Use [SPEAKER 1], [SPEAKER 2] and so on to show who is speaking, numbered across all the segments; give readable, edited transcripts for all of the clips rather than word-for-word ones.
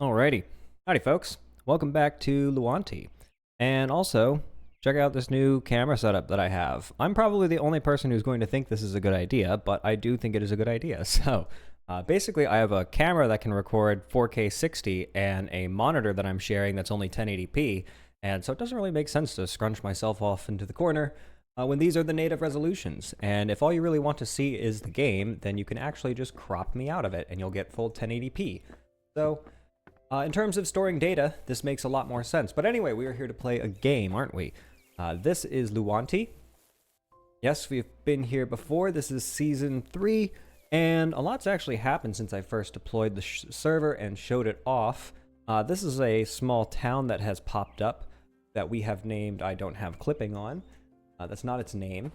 [SPEAKER 1] Alrighty. Howdy, folks. Welcome back to Luanti. And also, check out this new camera setup that I have. I'm probably the only person who's going to think this is a good idea, but I do think it is a good idea. So, basically, I have a camera that can record 4K 60 and a monitor that I'm sharing that's only 1080p. And so it doesn't really make sense to scrunch myself off into the corner when these are the native resolutions. And if all you really want to see is the game, then you can actually just crop me out of it and you'll get full 1080p. So, in terms of storing data, this makes a lot more sense. But anyway, we are here to play a game, aren't we? This is Luanti. Yes, we've been here before. This is Season 3, and a lot's actually happened since I first deployed the server and showed it off. This is a small town that has popped up that we have named I don't have clipping on. That's not its name.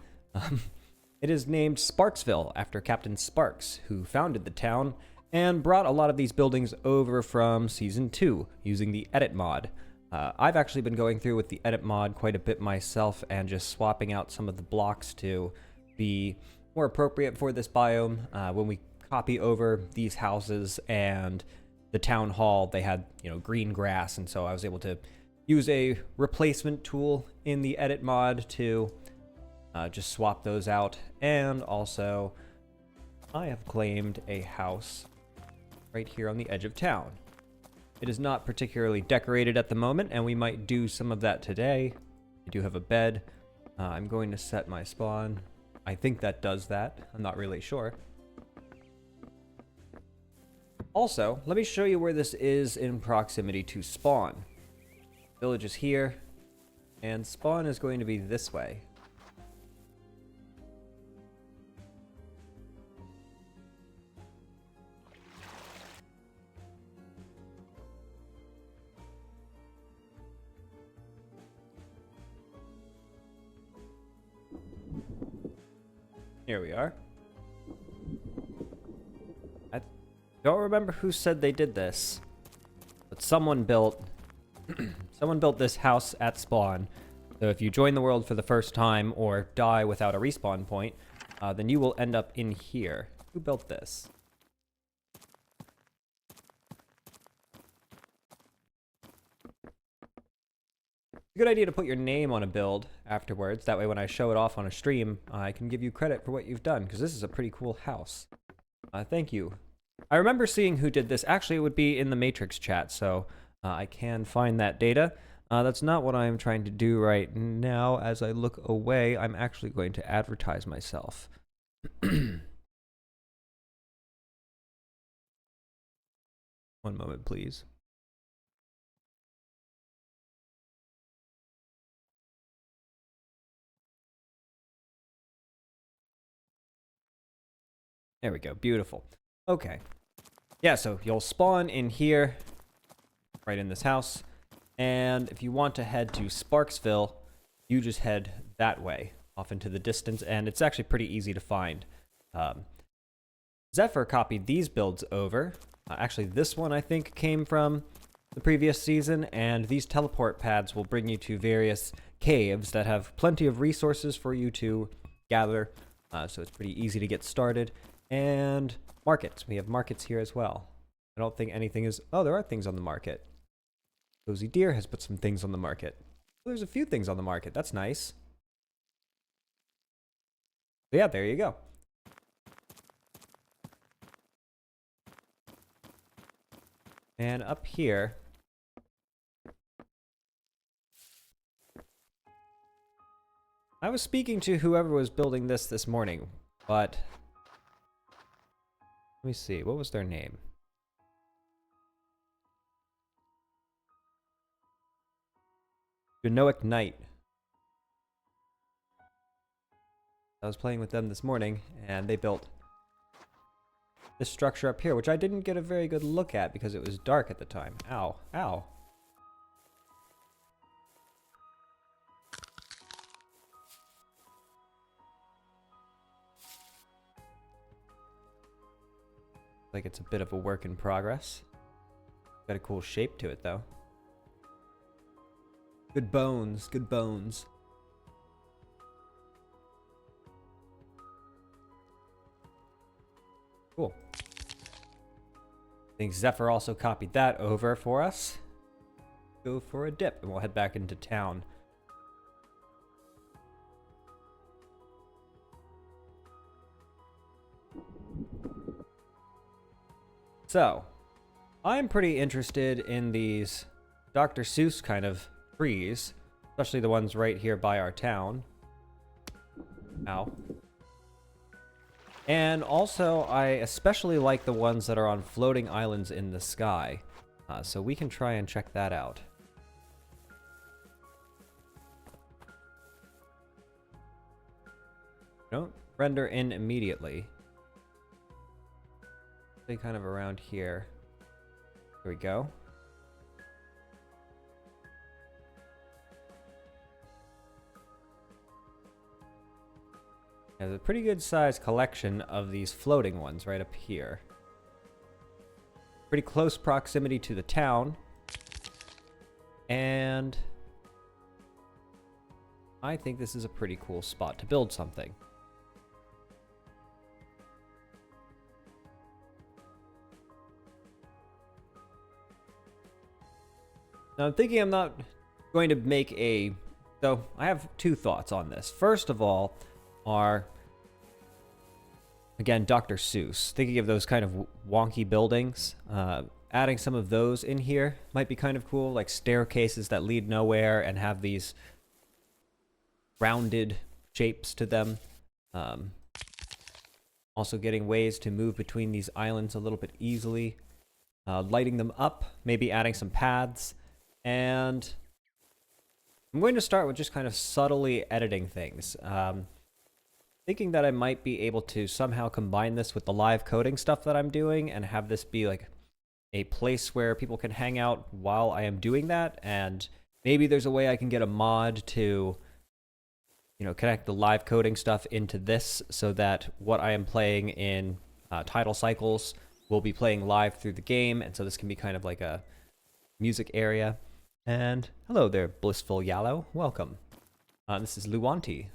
[SPEAKER 1] It is named Sparksville, after Captain Sparks, who founded the town and brought a lot of these buildings over from Season 2 using the edit mod. I've actually been going through with the edit mod quite a bit myself and just swapping out some of the blocks to be more appropriate for this biome. When we copy over these houses and the town hall, they had, green grass, and so I was able to use a replacement tool in the edit mod to just swap those out. And also, I have claimed a house right here on the edge of town. It is not particularly decorated at the moment, and we might do some of that today. I do have a bed. I'm going to set my spawn. I think that does that. I'm not really sure. Also, let me show you where this is in proximity to spawn. Village is here, and spawn is going to be this way. Here we are. I don't remember who said they did this, but someone built this house at spawn. So if you join the world for the first time or die without a respawn point, then you will end up in here. Who built this? It's a good idea to put your name on a build afterwards. That way when I show it off on a stream, I can give you credit for what you've done, because this is a pretty cool house. Thank you. I remember seeing who did this. Actually, it would be in the Matrix chat, so I can find that data. That's not what I'm trying to do right now. As I look away, I'm actually going to advertise myself. One moment, please. There we go. Beautiful. Okay. Yeah, so you'll spawn in here, right in this house. And if you want to head to Sparksville, you just head that way, off into the distance. And it's actually pretty easy to find. Zephyr copied these builds over. Actually, this one, I think, came from the previous season. And these teleport pads will bring you to various caves that have plenty of resources for you to gather. So it's pretty easy to get started. And markets. We have markets here as well. I don't think anything is... Oh, there are things on the market. Cozy Deer has put some things on the market. Well, there's a few things on the market. That's nice. So yeah, there you go. And up here... I was speaking to whoever was building this morning, but... Let me see, what was their name? Genoic Knight. I was playing with them this morning, and they built this structure up here, which I didn't get a very good look at because it was dark at the time. Ow, ow. Like it's a bit of a work in progress. Got a cool shape to it, though. Good bones, good bones. Cool. I think Zephyr also copied that over for us. Go for a dip, and we'll head back into town. So, I'm pretty interested in these Dr. Seuss kind of trees, especially the ones right here by our town. Ow. And also, I especially like the ones that are on floating islands in the sky. So we can try and check that out. Don't render in immediately. Stay kind of around here. Here we go. There's a pretty good sized collection of these floating ones right up here. Pretty close proximity to the town. And I think this is a pretty cool spot to build something. Now, I'm thinking I'm not going to make a... So, I have two thoughts on this. First of all, are... Again, Dr. Seuss. Thinking of those kind of wonky buildings. Adding some of those in here might be kind of cool. Like staircases that lead nowhere and have these rounded shapes to them. Also getting ways to move between these islands a little bit easily. Lighting them up. Maybe adding some paths. And I'm going to start with just kind of subtly editing things. Thinking that I might be able to somehow combine this with the live coding stuff that I'm doing and have this be like a place where people can hang out while I am doing that. And maybe there's a way I can get a mod to, you know, connect the live coding stuff into this so that what I am playing in title cycles will be playing live through the game. And so this can be kind of like a music area. And hello there, Blissful Yallow. Welcome. This is Luanti.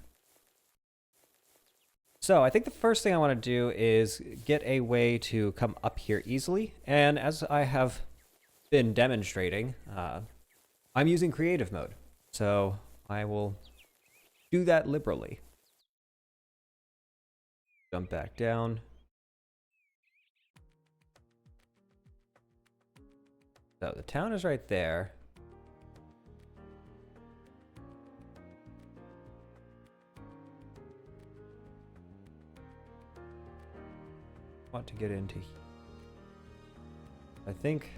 [SPEAKER 1] So I think the first thing I want to do is get a way to come up here easily. And as I have been demonstrating, I'm using creative mode. So I will do that liberally. Jump back down. So the town is right there. Want to get into here. I think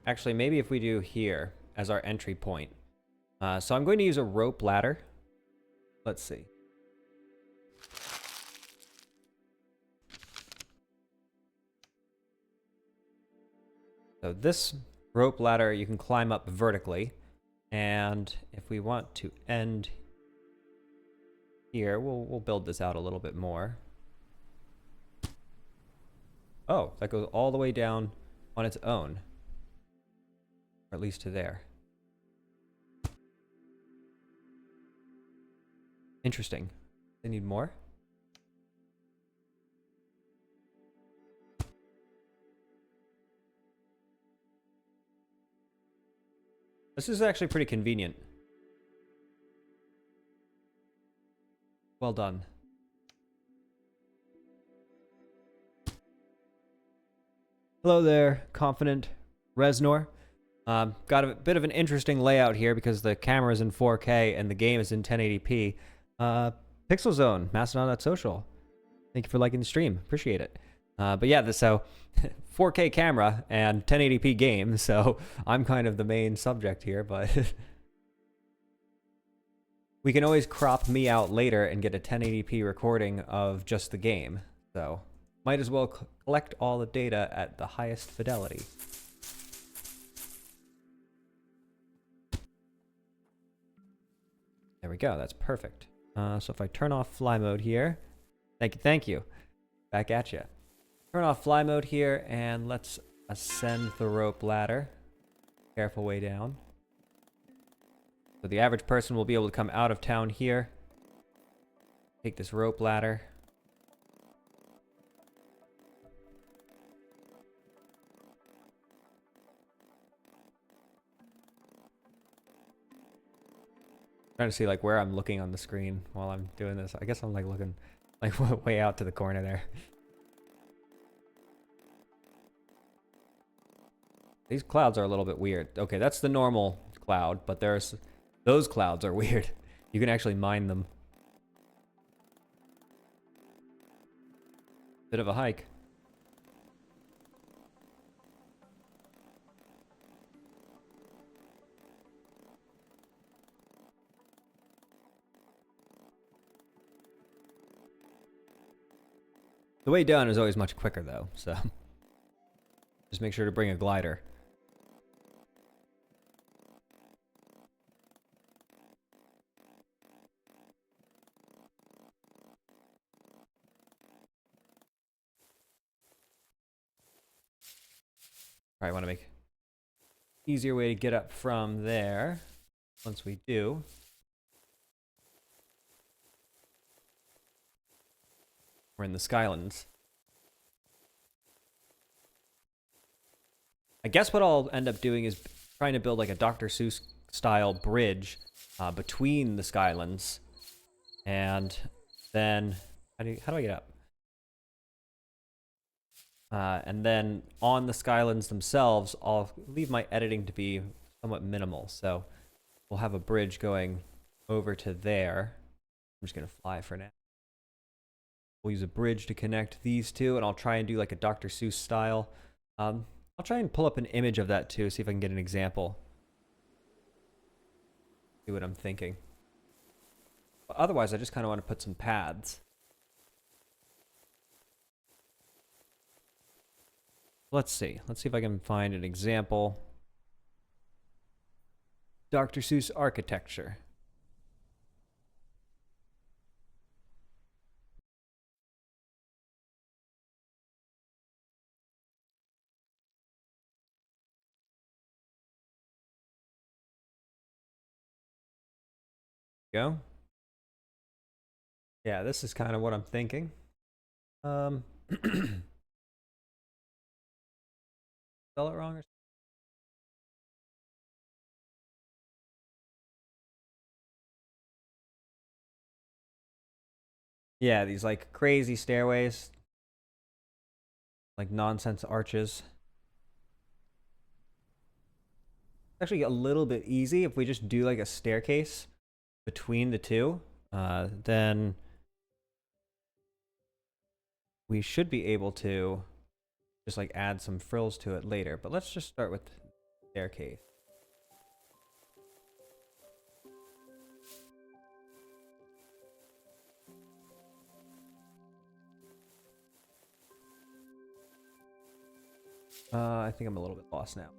[SPEAKER 1] actually maybe if we do here as our entry point. So I'm going to use a rope ladder. Let's see. So this rope ladder you can climb up vertically, and if we want to end here, we'll build this out a little bit more. Oh, that goes all the way down on its own. Or at least to there. Interesting. They need more? This is actually pretty convenient. Well done. Hello there, Confident Resnor. Got a bit of an interesting layout here because the camera is in 4K and the game is in 1080p. Pixel Zone, Mastodon.social. Thank you for liking the stream. Appreciate it. But yeah, so 4K camera and 1080p game, so I'm kind of the main subject here, but we can always crop me out later and get a 1080p recording of just the game. So might as well collect all the data at the highest fidelity. There we go, that's perfect. So if I turn off fly mode here, thank you. Back at you. Turn off fly mode here and let's ascend the rope ladder. Careful way down. So the average person will be able to come out of town here. Take this rope ladder. Trying to see like where I'm looking on the screen while I'm doing this. I guess I'm like looking like way out to the corner there. These clouds are a little bit weird. Okay, that's the normal cloud, but those clouds are weird. You can actually mine them. Bit of a hike. The way down is always much quicker though, so just make sure to bring a glider. Probably want to make easier way to get up from there. Once we do, we're in the Skylands. I guess what I'll end up doing is trying to build like a Dr. Seuss style bridge between the Skylands, and then how do I get up? And then on the Skylands themselves, I'll leave my editing to be somewhat minimal. So we'll have a bridge going over to there. I'm just gonna fly for now. We'll use a bridge to connect these two, and I'll try and do like a Dr. Seuss style. I'll try and pull up an image of that too, see if I can get an example. See what I'm thinking. But otherwise, I just kind of want to put some paths. Let's see if I can find an example. Dr. Seuss architecture. Go. Yeah, this is kind of what I'm thinking. Spell it wrong or yeah, these like crazy stairways, like nonsense arches. It's actually a little bit easy if we just do like a staircase between the two. Then we should be able to just like add some frills to it later. But let's just start with the staircase. I think I'm a little bit lost now.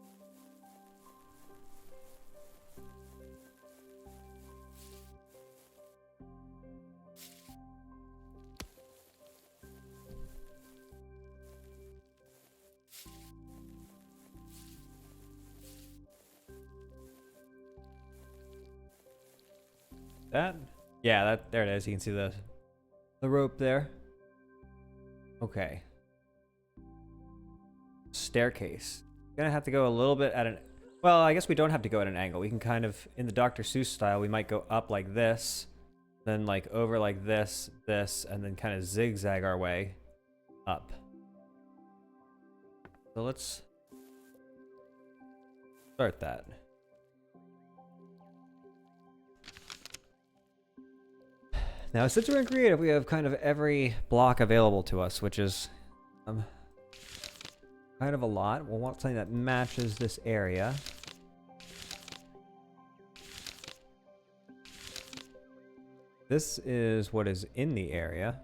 [SPEAKER 1] That? Yeah, there it is. You can see the rope there. Okay. Staircase. Gonna have to go a little bit at an... Well, I guess we don't have to go at an angle. We can kind of, in the Dr. Seuss style, we might go up like this, then like over like this, and then kind of zigzag our way up. So let's start that. Now, since we're in creative, we have kind of every block available to us, which is kind of a lot. We'll want something that matches this area. This is what is in the area.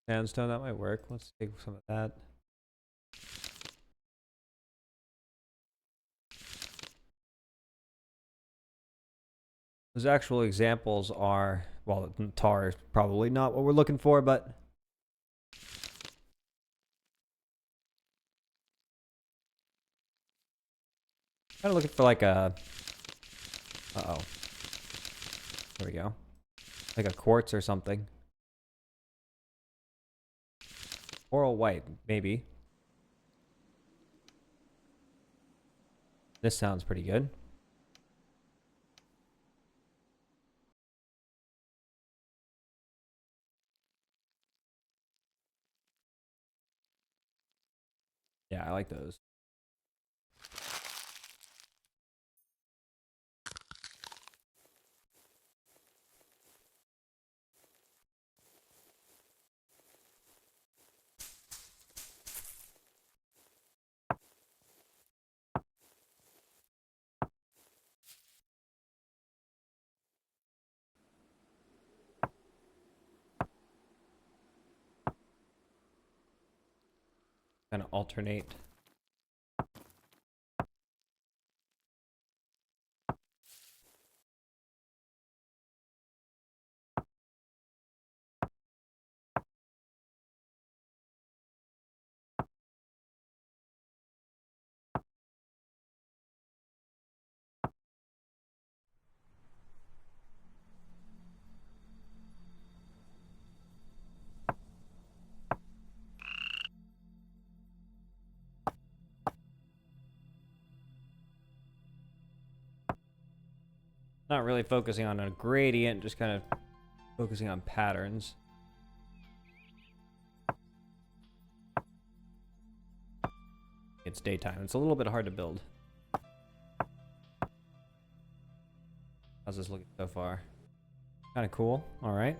[SPEAKER 1] Sandstone, that might work. Let's take some of that. Those actual examples are, well, tar is probably not what we're looking for, but Kind of looking for like a... Uh-oh. There we go. Like a quartz or something. Coral white, maybe. This sounds pretty good. Yeah, I like those. Kind of alternate. Not really focusing on a gradient, just kind of focusing on patterns. It's daytime. It's a little bit hard to build. How's this looking so far? Kind of cool. All right.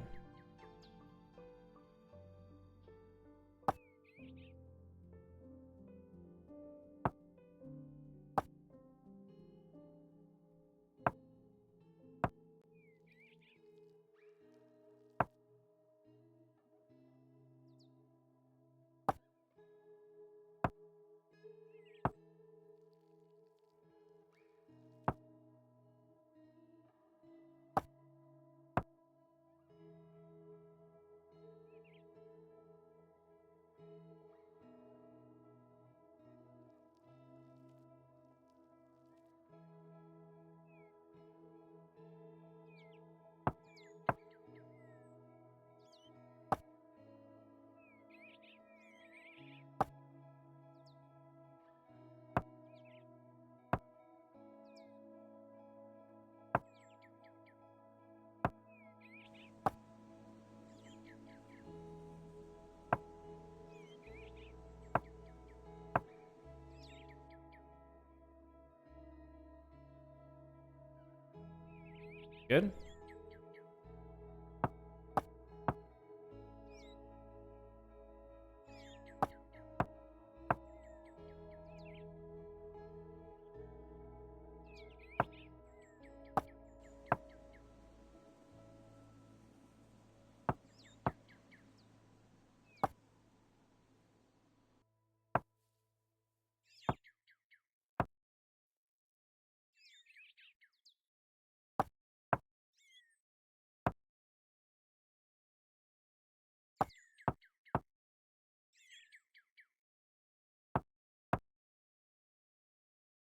[SPEAKER 1] Good.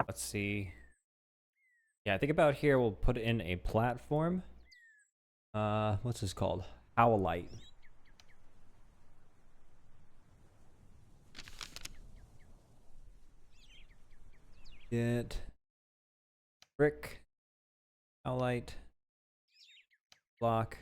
[SPEAKER 1] Let's see. Yeah, I think about here we'll put in a platform. What's this called? Owlite. Get brick, owlite, block.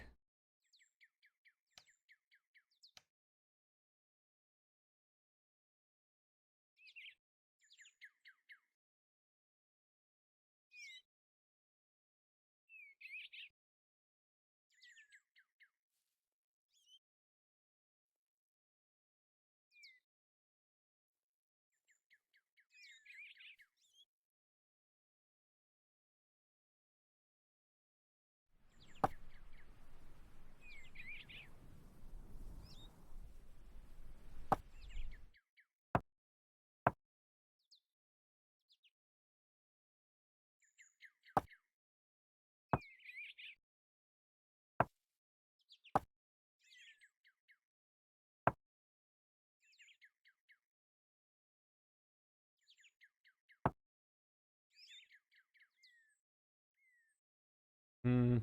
[SPEAKER 1] Hmm.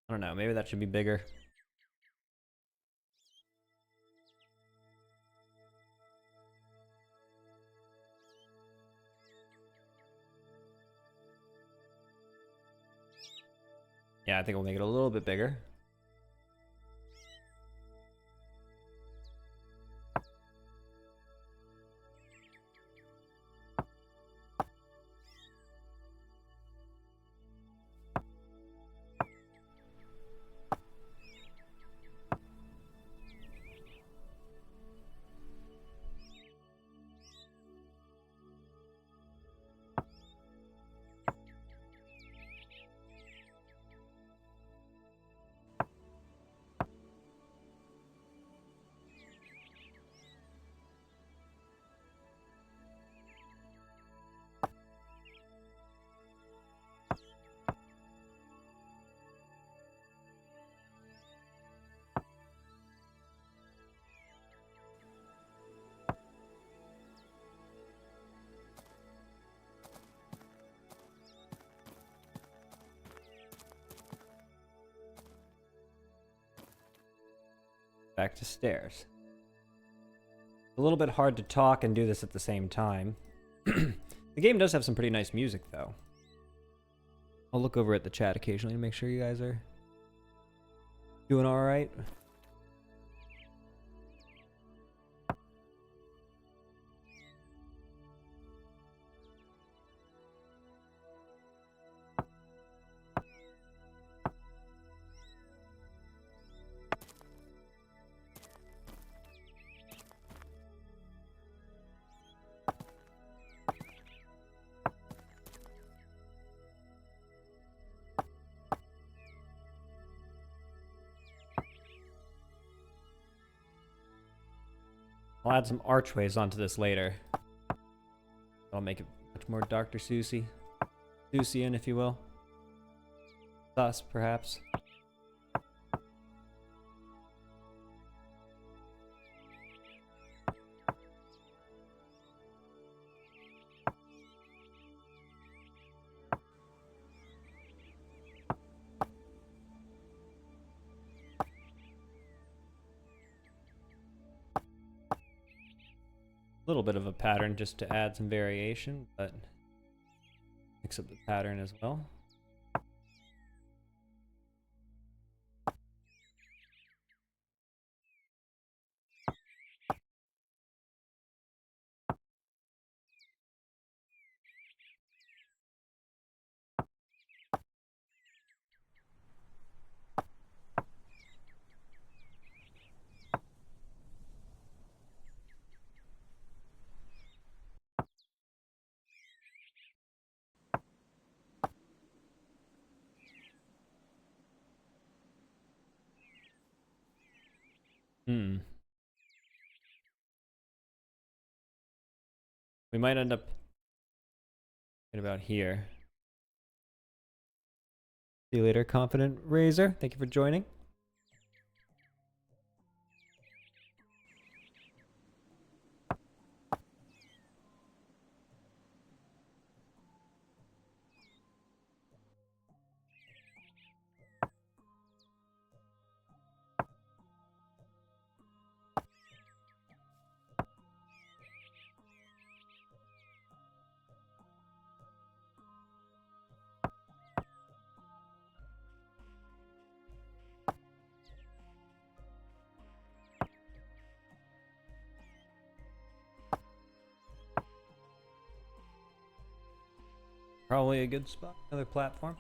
[SPEAKER 1] I don't know, maybe that should be bigger. Yeah, I think we'll make it a little bit bigger. Back to stairs. A little bit hard to talk and do this at the same time. The game does have some pretty nice music, though. I'll look over at the chat occasionally to make sure you guys are doing all right. I'll add some archways onto this later. I'll make it much more Dr. Seussian, if you will. Thus, perhaps. A little bit of a pattern just to add some variation, but mix up the pattern as well. We might end up right about here. See you later, Confident Razor. Thank you for joining. Probably a good spot. Another platform.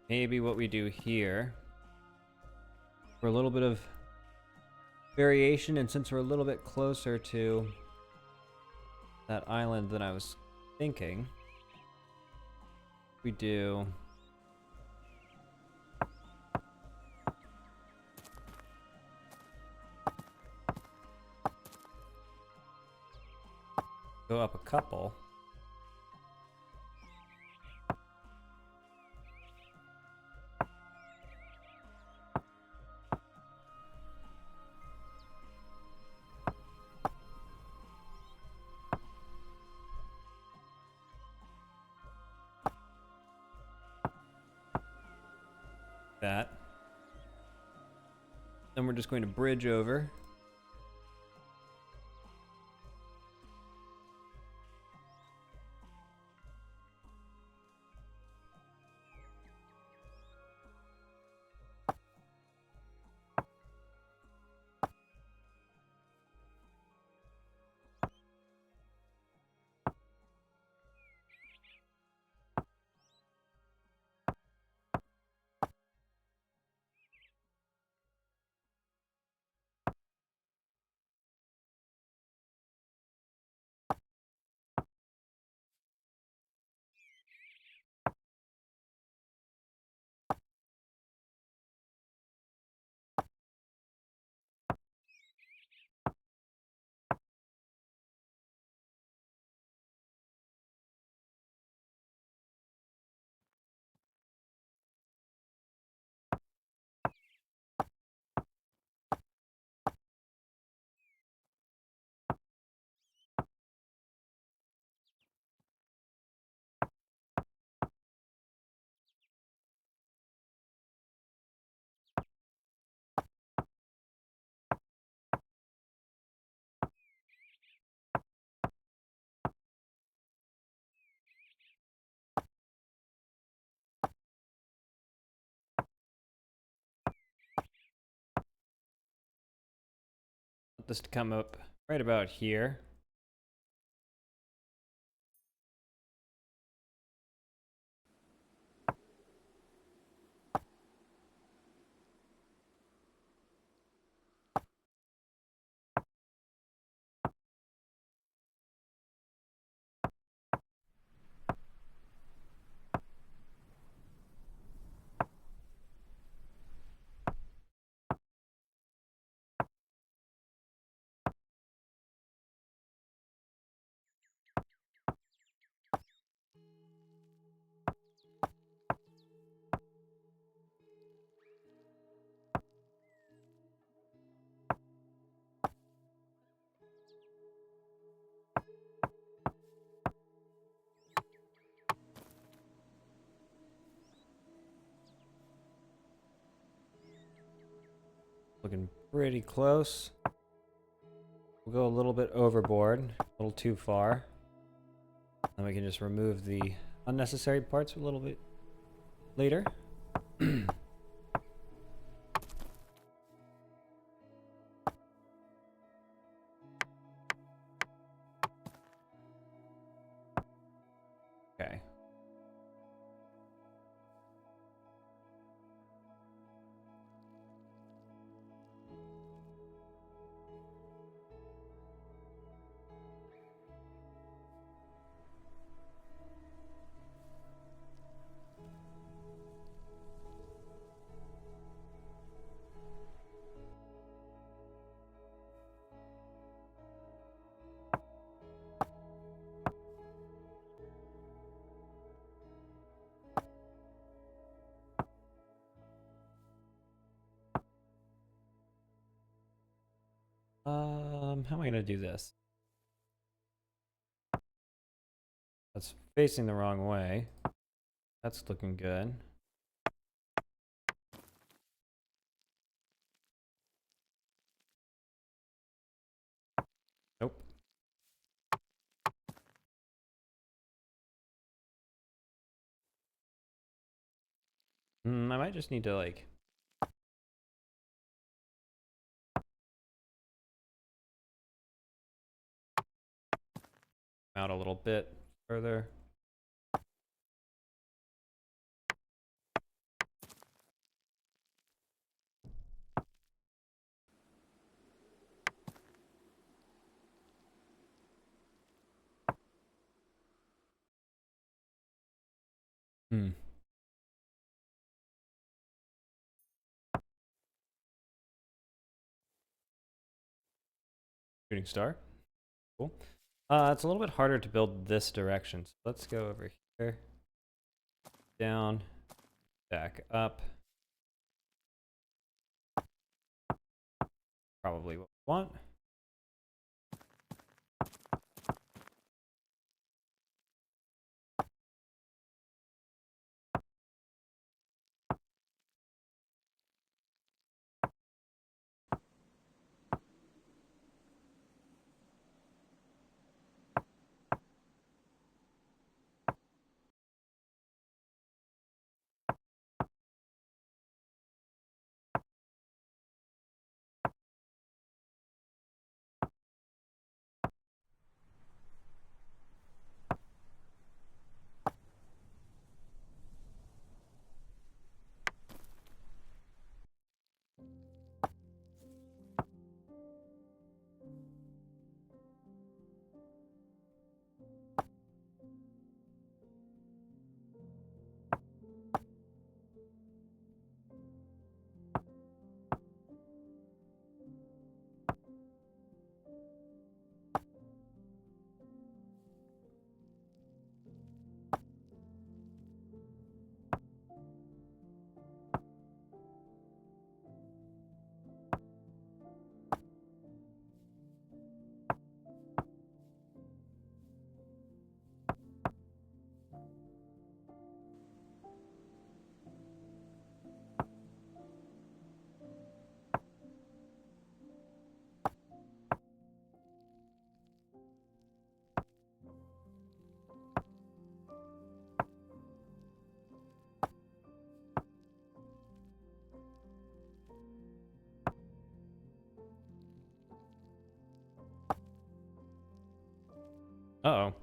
[SPEAKER 1] Maybe what we do here, for a little bit of variation, and since we're a little bit closer to that island than I was thinking, we do go up a couple. That. Then we're just going to bridge over. Want this to come up right about here. Looking pretty close. We'll go a little bit overboard, a little too far. Then we can just remove the unnecessary parts a little bit later. Okay. How am I gonna do this? That's facing the wrong way. That's looking good. Nope. I might just need to like out a little bit further. Hmm. Shooting star. Cool. It's a little bit harder to build this direction. So let's go over here. Down. Back up. Probably what we want. Uh-oh.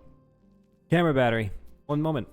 [SPEAKER 1] Camera battery. 1 moment.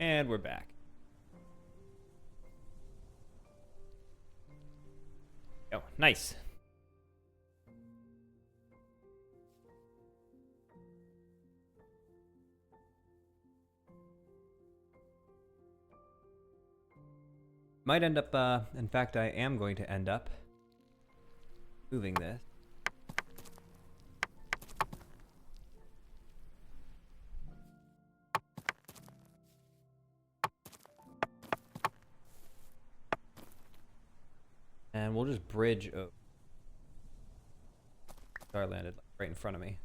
[SPEAKER 1] And we're back. Oh, nice. Might end up, in fact, I am going to end up moving this. And we'll just bridge over. Star landed right in front of me.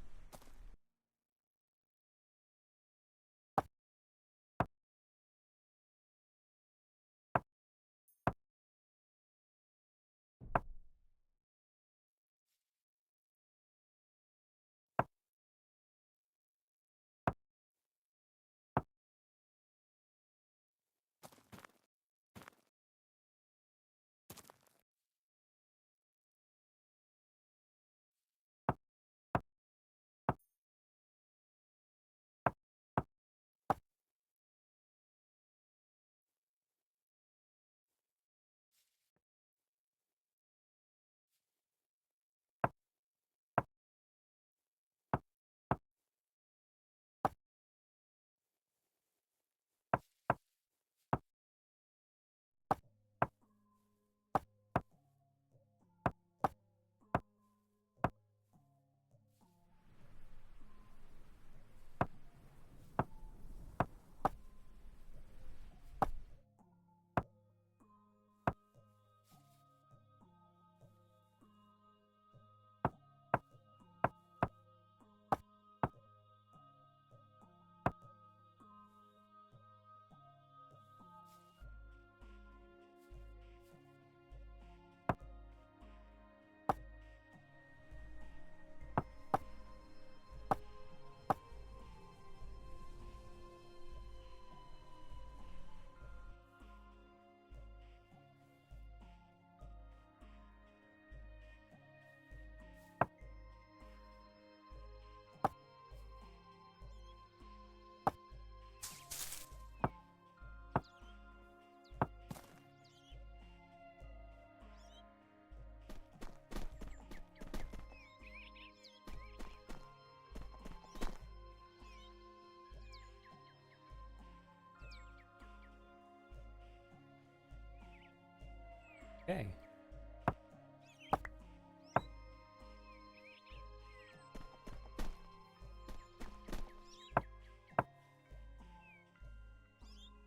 [SPEAKER 1] Okay.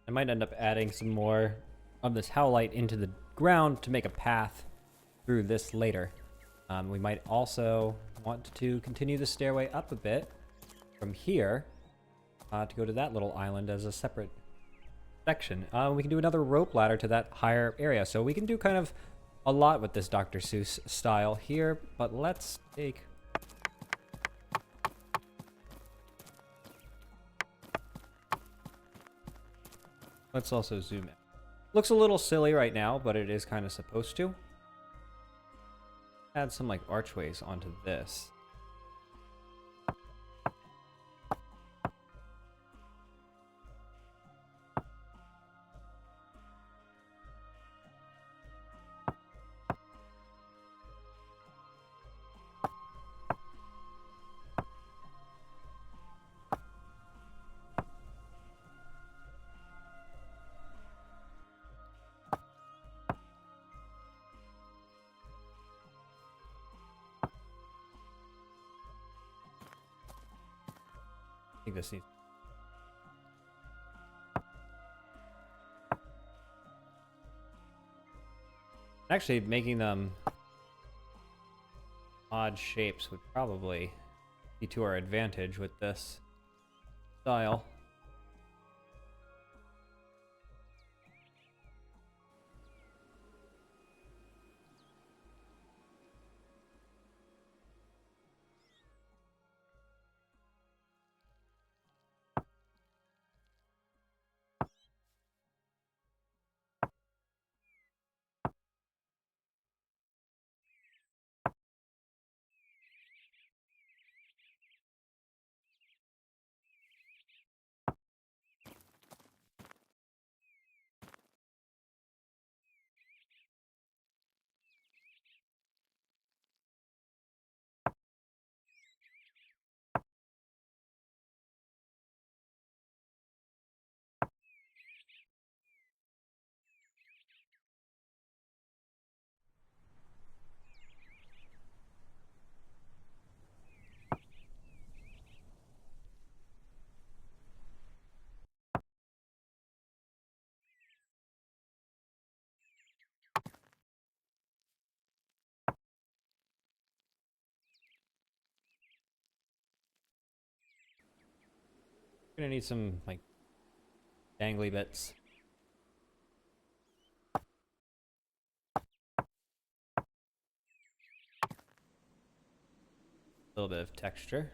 [SPEAKER 1] I might end up adding some more of this howlite into the ground to make a path through this later. We might also want to continue the stairway up a bit from here to go to that little island as a separate section. We can do another rope ladder to that higher area. So we can do kind of a lot with this Dr. Seuss style here, but let's take... Let's also zoom in. Looks a little silly right now, but it is kind of supposed to. Add some like archways onto this. I think this needs... Actually, making them odd shapes would probably be to our advantage with this style. Gonna need some like dangly bits. A little bit of texture.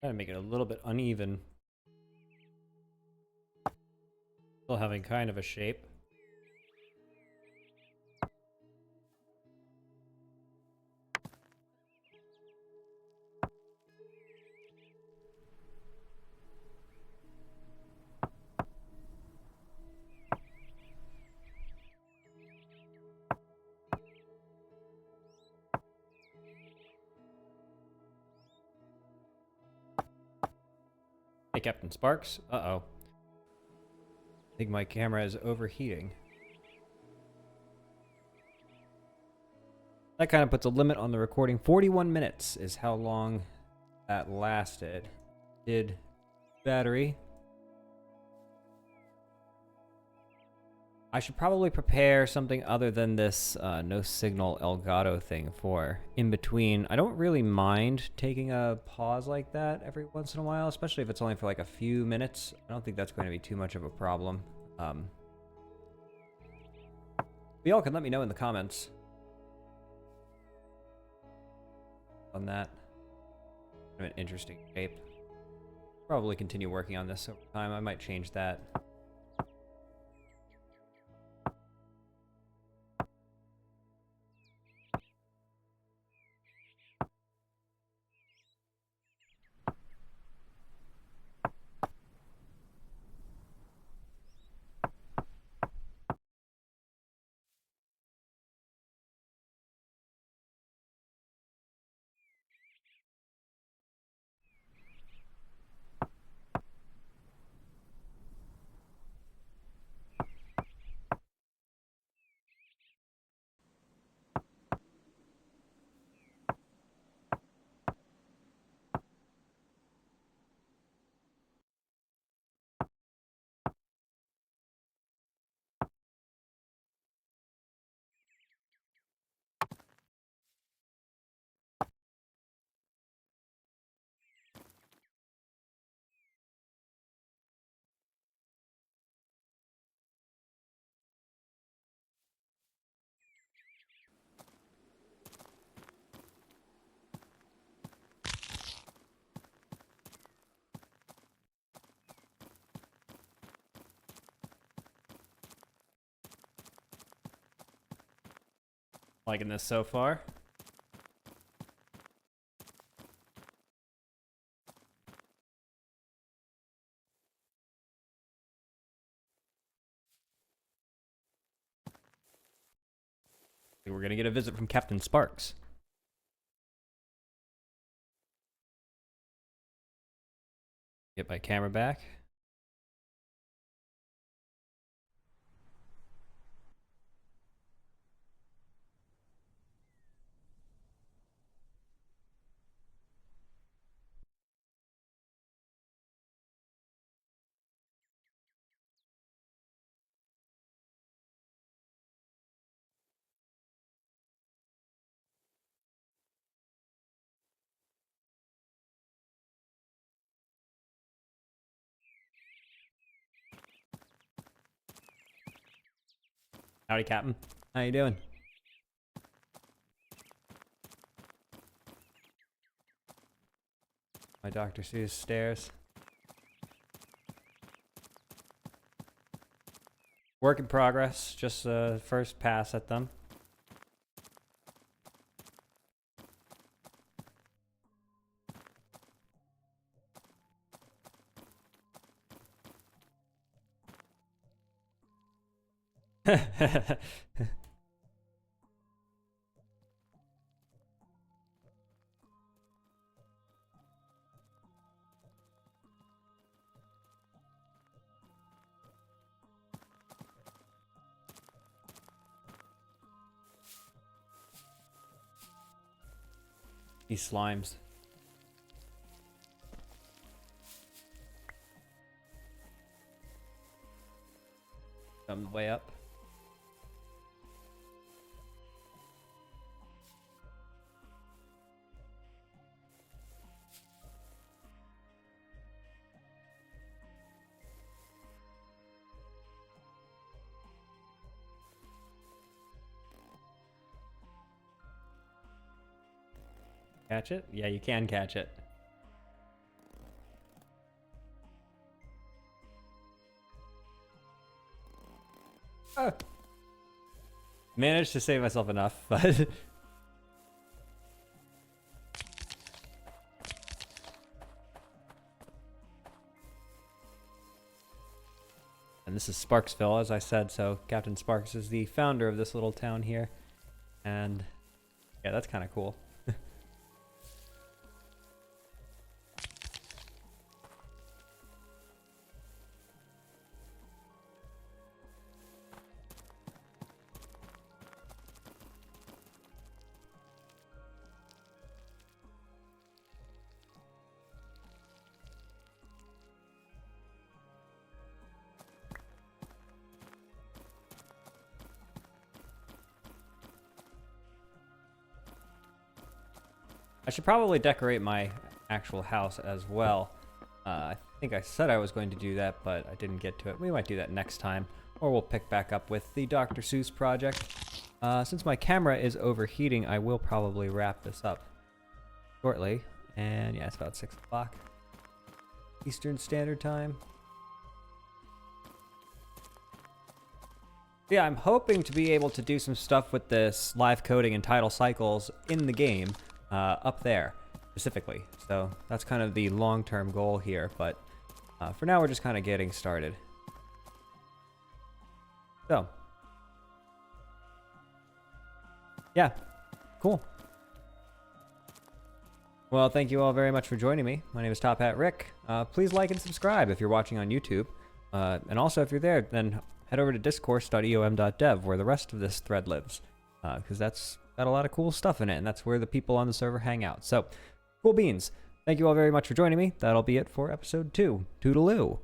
[SPEAKER 1] Trying to make it a little bit uneven. Still having kind of a shape. Hey, Captain Sparks. Uh-oh. I think my camera is overheating. That kind of puts a limit on the recording. 41 minutes is how long that lasted. Did battery. I should probably prepare something other than this no signal Elgato thing for in between. I don't really mind taking a pause like that every once in a while, especially if it's only for like a few minutes. I don't think that's going to be too much of a problem. But y'all can let me know in the comments on that. An interesting shape. Probably continue working on this over time. I might change that. Liking this so far. We're gonna get a visit from Captain Sparks. Get my camera back. Howdy, Captain. How you doing? My Dr. Seuss stairs. Work in progress. Just the first pass at them. These slimes. Come way up. Catch it? Yeah, you can catch it. Oh. Managed to save myself enough, but... And this is Sparksville, as I said, so Captain Sparks is the founder of this little town here. And yeah, that's kind of cool. I should probably decorate my actual house as well. I think I said I was going to do that, but I didn't get to it. We might do that next time, or we'll pick back up with the Dr. Seuss project. Since my camera is overheating, I will probably wrap this up shortly. And yeah, it's about 6 o'clock Eastern Standard Time. Yeah, I'm hoping to be able to do some stuff with this live coding and title cycles in the game up there specifically. So that's kind of the long-term goal here, but for now we're just kind of getting started. So, yeah, cool. Well, thank you all very much for joining me. My name is Top Hat Rick. Please like and subscribe if you're watching on YouTube. And also, if you're there, then head over to discourse.eom.dev, where the rest of this thread lives. Because that's got a lot of cool stuff in it, and that's where the people on the server hang out. So, cool beans. Thank you all very much for joining me. That'll be it for episode 2. Toodaloo.